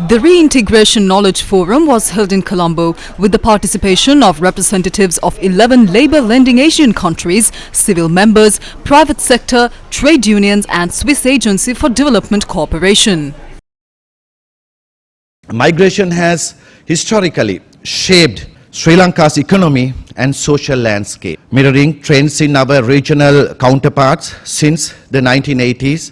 The Reintegration Knowledge Forum was held in Colombo with the participation of representatives of 11 labour-lending Asian countries, civil members, private sector, trade unions and Swiss Agency for Development Cooperation. Migration has historically shaped Sri Lanka's economy and social landscape, mirroring trends in our regional counterparts since the 1980s.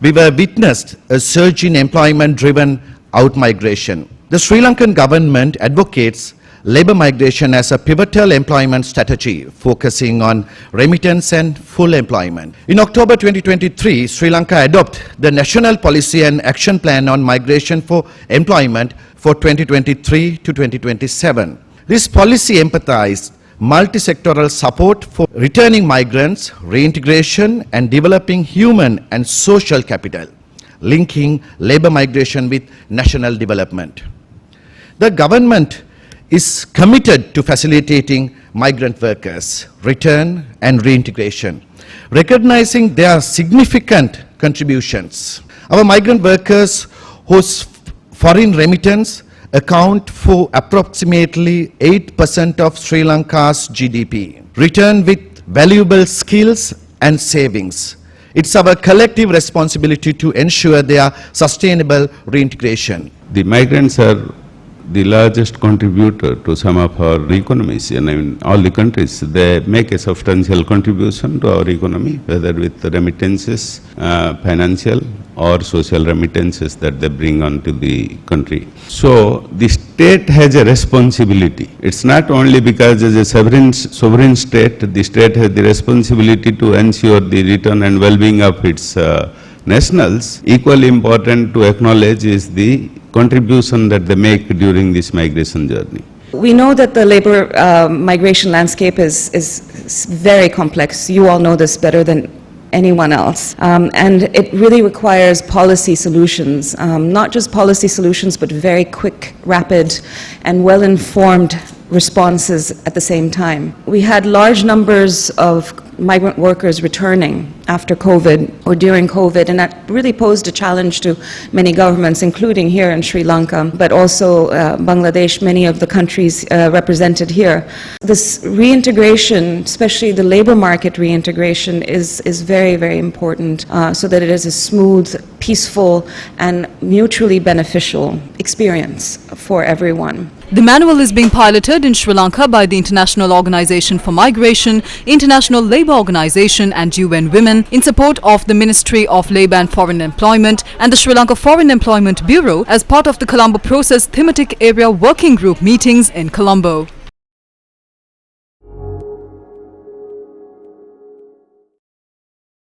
We were witnessed a surge in employment-driven out-migration. The Sri Lankan government advocates labour migration as a pivotal employment strategy, focusing on remittance and full employment. In October 2023, Sri Lanka adopted the National Policy and Action Plan on Migration for Employment for 2023 to 2027. This policy emphasized multi-sectoral support for returning migrants, reintegration and developing human and social capital, linking labour migration with national development. The government is committed to facilitating migrant workers' return and reintegration, recognizing their significant contributions. Our migrant workers whose foreign remittance account for approximately 8% of Sri Lanka's GDP, return with valuable skills and savings. It's our collective responsibility to ensure their sustainable reintegration. The migrants are the largest contributor to some of our economies, and in all the countries. They make a substantial contribution to our economy, whether with remittances, financial or social remittances that they bring onto the country. So the state has a responsibility. It's not only because as a sovereign state, the state has the responsibility to ensure the return and well-being of its nationals. Equally important to acknowledge is the contribution that they make during this migration journey. We know that the labour migration landscape is very complex. You all know this better than anyone else. And it really requires policy solutions, not just policy solutions, but very quick, rapid, and well-informed responses at the same time. We had large numbers of migrant workers returning after COVID or during COVID, and that really posed a challenge to many governments, including here in Sri Lanka, but also Bangladesh, many of the countries represented here. This reintegration, especially the labor market reintegration, is very, very important so that it is a smooth, peaceful, and mutually beneficial experience for everyone. The manual is being piloted in Sri Lanka by the International Organization for Migration, International Labour Organization and UN Women in support of the Ministry of Labour and Foreign Employment and the Sri Lanka Foreign Employment Bureau as part of the Colombo Process Thematic Area Working Group meetings in Colombo.